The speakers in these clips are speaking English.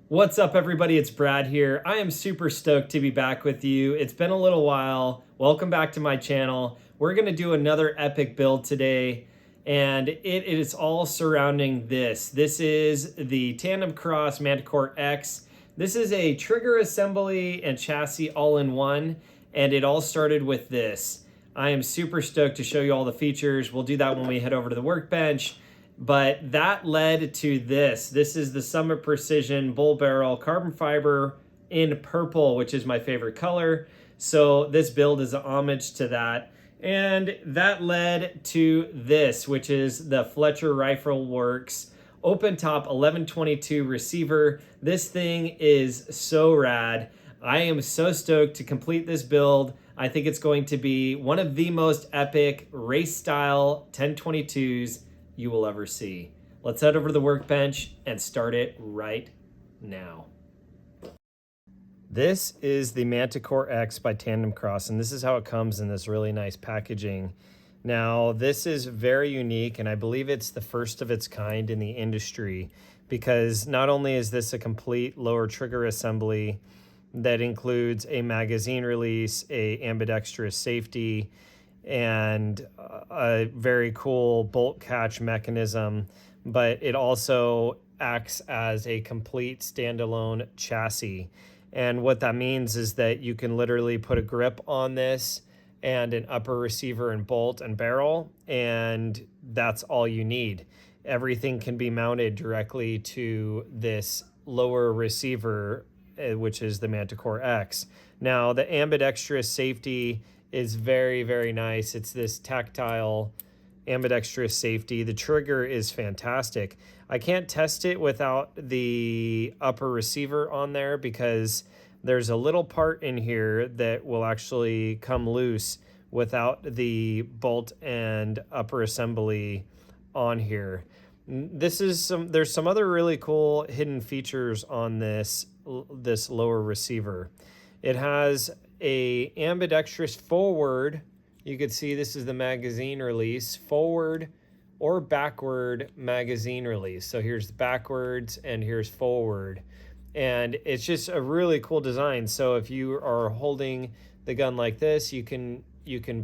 What's up, everybody? It's Brad here. I am super stoked to be back with you. It's been a little while. Welcome back to my channel. We're going to do another epic build today, and it is all surrounding this. This is the Tandemkross Manticore X. This is a trigger assembly and chassis all-in-one, and it all started with this. I am super stoked to show you all the features. We'll do that when we head over to the workbench. But that led to this. This is the Summit Precision Bull Barrel carbon fiber in purple, which is my favorite color. So this build is a homage to that. And that led to this, which is the Fletcher Rifle Works open top 1122 receiver. This thing is so rad. I am so stoked to complete this build. I think it's going to be one of the most epic race style 1022s you will ever see. Let's head over to the workbench and start it right now. This is the Manticore X by Tandemkross, and this is how it comes in this really nice packaging. Now, this is very unique, and I believe it's the first of its kind in the industry, because not only is this a complete lower trigger assembly that includes a magazine release, a ambidextrous safety, and a very cool bolt catch mechanism, but it also acts as a complete standalone chassis. And what that means is that you can literally put a grip on this and an upper receiver and bolt and barrel, and that's all you need. Everything can be mounted directly to this lower receiver, which is the Manticore X. Now, the ambidextrous safety is very, very nice. It's this tactile ambidextrous safety. The trigger is fantastic. I can't test it without the upper receiver on there because there's a little part in here that will actually come loose without the bolt and upper assembly on here. There's some other really cool hidden features on this lower receiver. It has a ambidextrous forward. You could see this is the magazine release, forward or backward magazine release. So here's backwards and here's forward. And it's just a really cool design. So if you are holding the gun like this, you can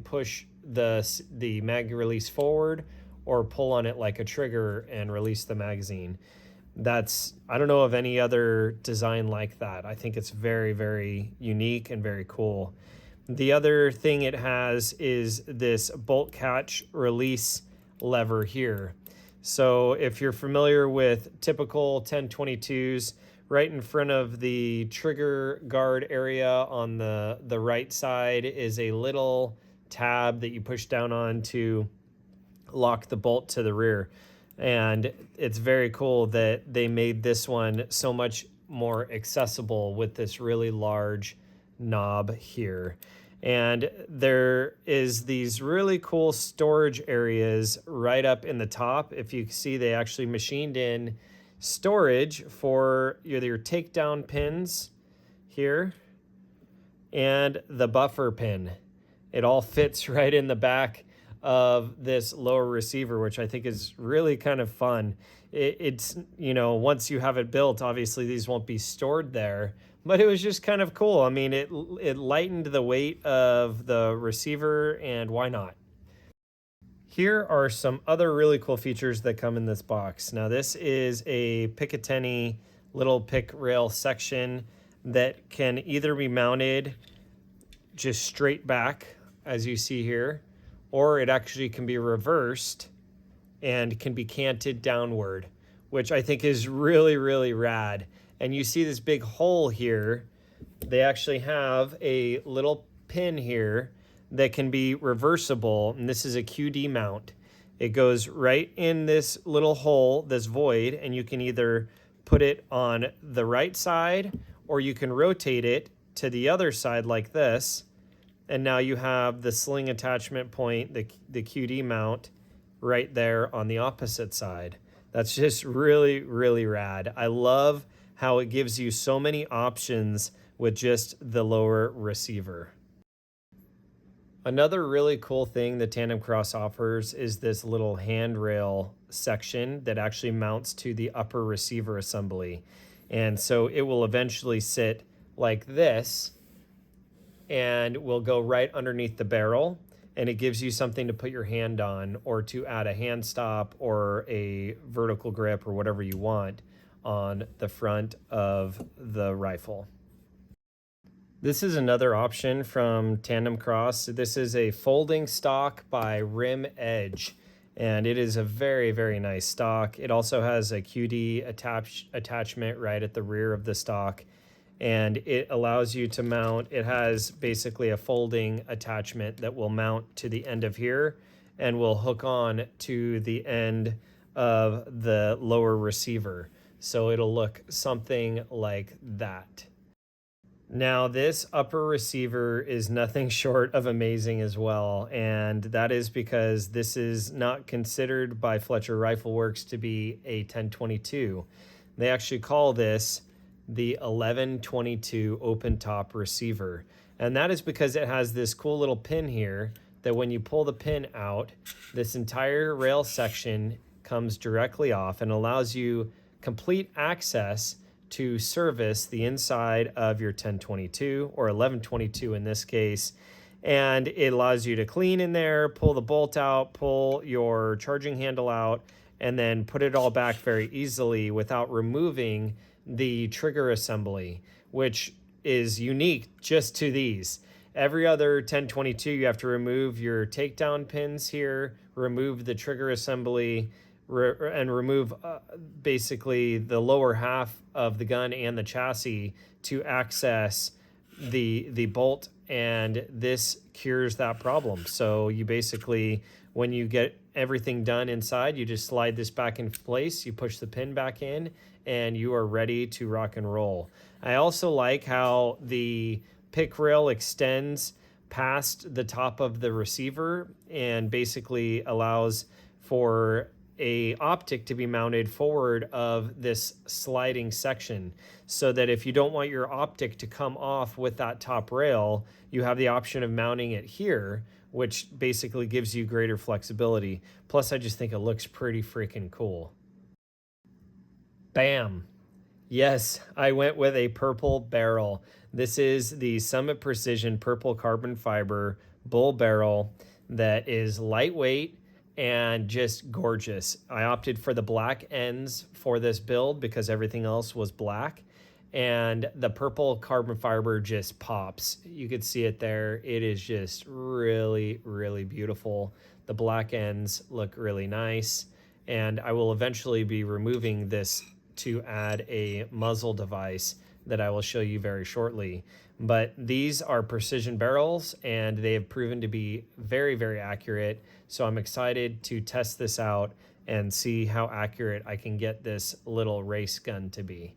push the mag release forward or pull on it like a trigger and release the magazine. I don't know of any other design like that. I think it's very, very unique and very cool. The other thing it has is this bolt catch release lever here. So if you're familiar with typical 1022s, right in front of the trigger guard area on the right side is a little tab that you push down on to lock the bolt to the rear. And it's very cool that they made this one so much more accessible with this really large knob here. And there is these really cool storage areas right up in the top. If you see, they actually machined in storage for your takedown pins here and the buffer pin. It all fits right in the back of this lower receiver, which I think is really kind of fun. It's, once you have it built, obviously these won't be stored there, but it was just kind of cool. I mean, it lightened the weight of the receiver, and why not? Here are some other really cool features that come in this box. Now, this is a Picatinny little pick rail section that can either be mounted just straight back, as you see here, or it actually can be reversed and can be canted downward, which I think is really, really rad. And you see this big hole here. They actually have a little pin here that can be reversible, and this is a QD mount. It goes right in this little hole, this void, and you can either put it on the right side or you can rotate it to the other side like this. And now you have the sling attachment point, the QD mount, right there on the opposite side. That's just really, really rad. I love how it gives you so many options with just the lower receiver. Another really cool thing that Tandemkross offers is this little handrail section that actually mounts to the upper receiver assembly. And so it will eventually sit like this and will go right underneath the barrel, and it gives you something to put your hand on or to add a hand stop or a vertical grip or whatever you want on the front of the rifle. This is another option from Tandemkross. This is a folding stock by Rim Edge, and it is a very, very nice stock. It also has a QD attachment right at the rear of the stock, and it allows you to mount. It has basically a folding attachment that will mount to the end of here and will hook on to the end of the lower receiver. So it'll look something like that. Now, this upper receiver is nothing short of amazing as well, and that is because this is not considered by Fletcher Rifle Works to be a 1022. They actually call this the 1122 open top receiver, and that is because it has this cool little pin here that when you pull the pin out, this entire rail section comes directly off and allows you complete access to service the inside of your 1022 or 1122 in this case. And it allows you to clean in there, pull the bolt out, pull your charging handle out, and then put it all back very easily without removing the trigger assembly, which is unique just to these. Every other 1022, you have to remove your takedown pins here, remove the trigger assembly, and remove basically the lower half of the gun and the chassis to access the bolt, and this cures that problem. So you basically, when you get everything done inside, you just slide this back in place, you push the pin back in, and you are ready to rock and roll. I also like how the pick rail extends past the top of the receiver and basically allows for a optic to be mounted forward of this sliding section, so that if you don't want your optic to come off with that top rail, you have the option of mounting it here, which basically gives you greater flexibility. Plus, I just think it looks pretty freaking cool. Bam. Yes, I went with a purple barrel. This is the Summit Precision purple carbon fiber bull barrel that is lightweight and just gorgeous. I opted for the black ends for this build because everything else was black, and the purple carbon fiber just pops. You could see it there. It is just really, really beautiful. The black ends look really nice, and I will eventually be removing this to add a muzzle device that I will show you very shortly. But these are precision barrels, and they have proven to be very, very accurate. So I'm excited to test this out and see how accurate I can get this little race gun to be.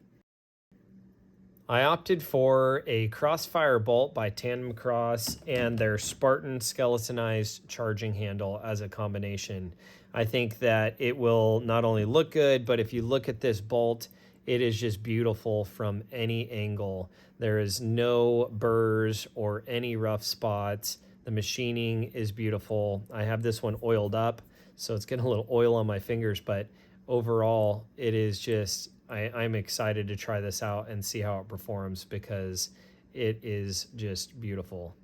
I opted for a crossfire bolt by Tandemkross and their Spartan skeletonized charging handle as a combination. I think that it will not only look good, but if you look at this bolt, it is just beautiful from any angle. There is no burrs or any rough spots. The machining is beautiful. I have this one oiled up, so it's getting a little oil on my fingers, but overall, it is just, I'm excited to try this out and see how it performs because it is just beautiful.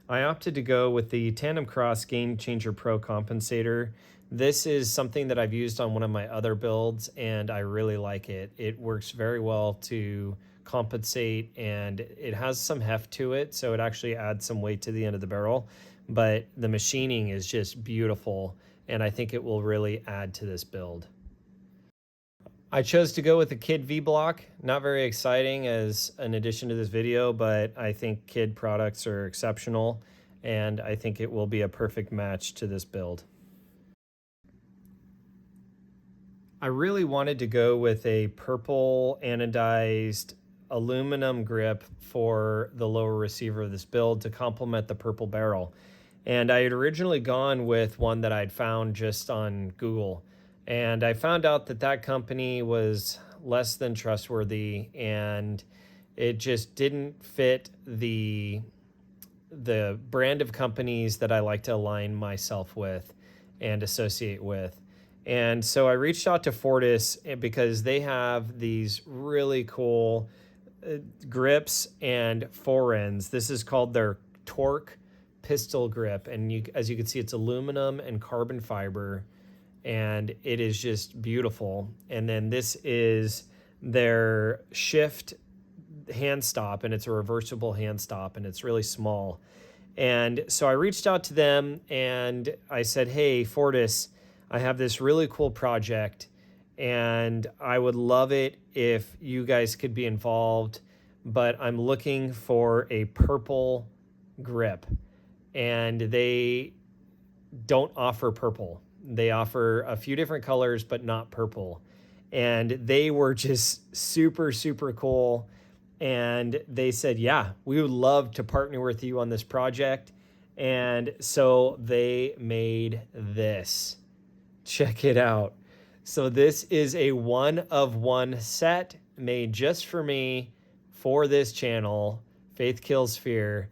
I opted to go with the Tandemkross Game Changer Pro compensator. This is something that I've used on one of my other builds, and I really like it. It works very well to compensate, and it has some heft to it, so it actually adds some weight to the end of the barrel. But the machining is just beautiful, and I think it will really add to this build. I chose to go with the Kid V-Block. Not very exciting as an addition to this video, but I think Kid products are exceptional, and I think it will be a perfect match to this build. I really wanted to go with a purple anodized aluminum grip for the lower receiver of this build to complement the purple barrel. And I had originally gone with one that I'd found just on Google. And I found out that that company was less than trustworthy, and it just didn't fit the brand of companies that I like to align myself with and associate with. And so I reached out to Fortis because they have these really cool grips and forends. This is called their Torque pistol grip. And as you can see, it's aluminum and carbon fiber, and it is just beautiful. And then this is their Shift hand stop, and it's a reversible hand stop, and it's really small. And so I reached out to them and I said, hey, Fortis, I have this really cool project and I would love it if you guys could be involved, but I'm looking for a purple grip. And they don't offer purple. They offer a few different colors, but not purple. And they were just super, super cool. And they said, yeah, we would love to partner with you on this project. And so they made this. Check it out. So this is a 1-of-1 set made just for me for this channel, Faith Kills Fear.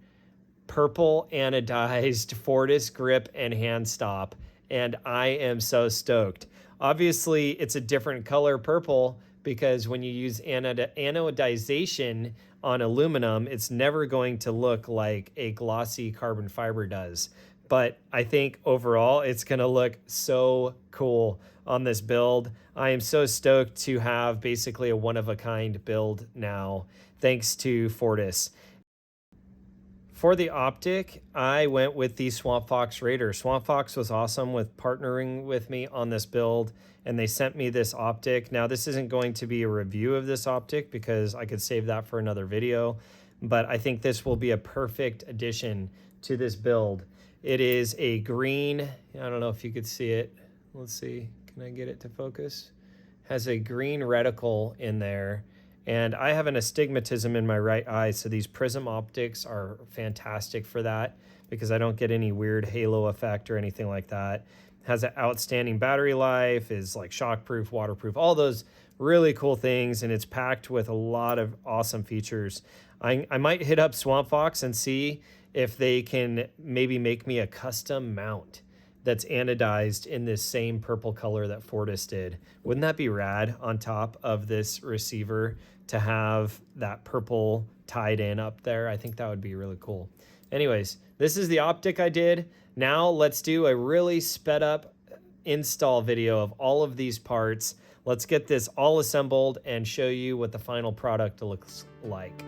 Purple anodized Fortis grip and hand stop. And I am so stoked. Obviously, it's a different color purple, because when you use anodization on aluminum, it's never going to look like a glossy carbon fiber does. But I think overall, it's going to look so cool on this build. I am so stoked to have basically a one-of-a-kind build now, thanks to Fortis. For the optic, I went with the Swampfox Raider. Swampfox was awesome with partnering with me on this build, and they sent me this optic. Now, this isn't going to be a review of this optic because I could save that for another video, but I think this will be a perfect addition to this build. It is a green, I don't know if you could see it. Let's see, can I get it to focus? Has a green reticle in there. And I have an astigmatism in my right eye, so these prism optics are fantastic for that because I don't get any weird halo effect or anything like that. Has an outstanding battery life, is like shockproof, waterproof, all those really cool things, and it's packed with a lot of awesome features. I might hit up Swampfox and see if they can maybe make me a custom mount that's anodized in this same purple color that Fortis did. Wouldn't that be rad on top of this receiver to have that purple tied in up there? I think that would be really cool. Anyways, this is the optic I did. Now let's do a really sped up install video of all of these parts. Let's get this all assembled and show you what the final product looks like.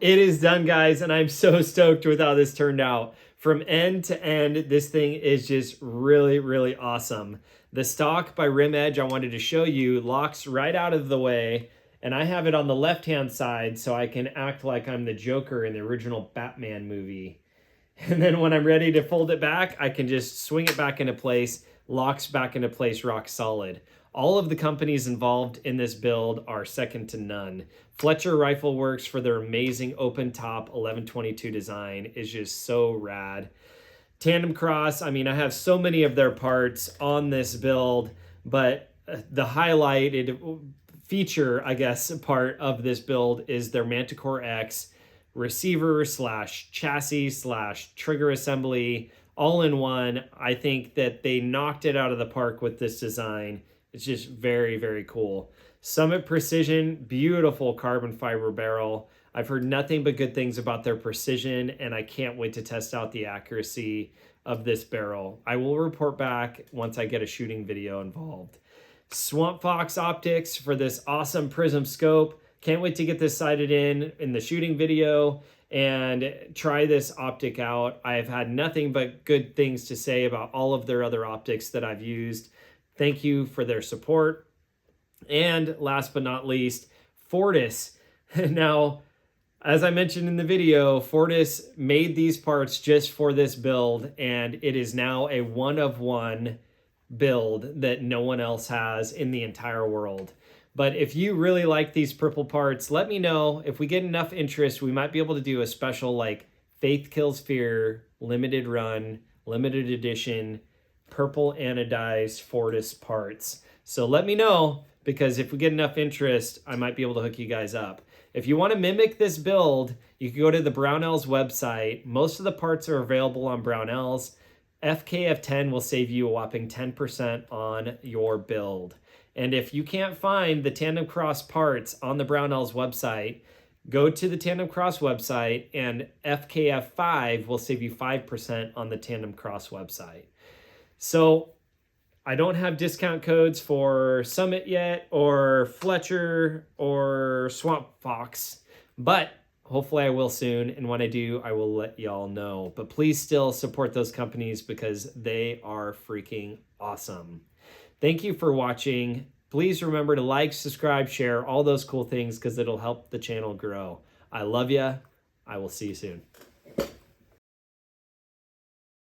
It is done, guys, and I'm so stoked with how this turned out. From end to end, this thing is just really, really awesome. The stock by Rim Edge I wanted to show you locks right out of the way, and I have it on the left-hand side so I can act like I'm the Joker in the original Batman movie. And then when I'm ready to fold it back, I can just swing it back into place, locks back into place rock solid. All of the companies involved in this build are second to none. Fletcher Rifle Works for their amazing open top 1122 design is just so rad. Tandemkross, I mean, I have so many of their parts on this build, but the highlighted feature, I guess, part of this build is their Manticore X receiver slash chassis slash trigger assembly all in one. I think that they knocked it out of the park with this design. It's just very, very cool. Summit Precision, beautiful carbon fiber barrel. I've heard nothing but good things about their precision, and I can't wait to test out the accuracy of this barrel. I will report back once I get a shooting video involved. Swampfox Optics for this awesome prism scope. Can't wait to get this sighted in the shooting video and try this optic out. I've had nothing but good things to say about all of their other optics that I've used. Thank you for their support. And last but not least, Fortis. Now, as I mentioned in the video, Fortis made these parts just for this build, and it is now a one-of-one build that no one else has in the entire world. But if you really like these purple parts, let me know. If we get enough interest, we might be able to do a special like Faith Kills Fear, limited run, limited edition, purple anodized Fortis parts. So let me know, because if we get enough interest, I might be able to hook you guys up. If you want to mimic this build, you can go to the Brownells website. Most of the parts are available on Brownells. FKF10 will save you a whopping 10% on your build. And if you can't find the Tandemkross parts on the Brownells website, go to the Tandemkross website, and FKF5 will save you 5% on the Tandemkross website. So I don't have discount codes for Summit yet, or Fletcher, or Swampfox, but hopefully I will soon, and when I do, I will let y'all know. But please still support those companies because they are freaking awesome. Thank you for watching. Please remember to like, subscribe, share, all those cool things, because it'll help the channel grow. I love ya. I will see you soon.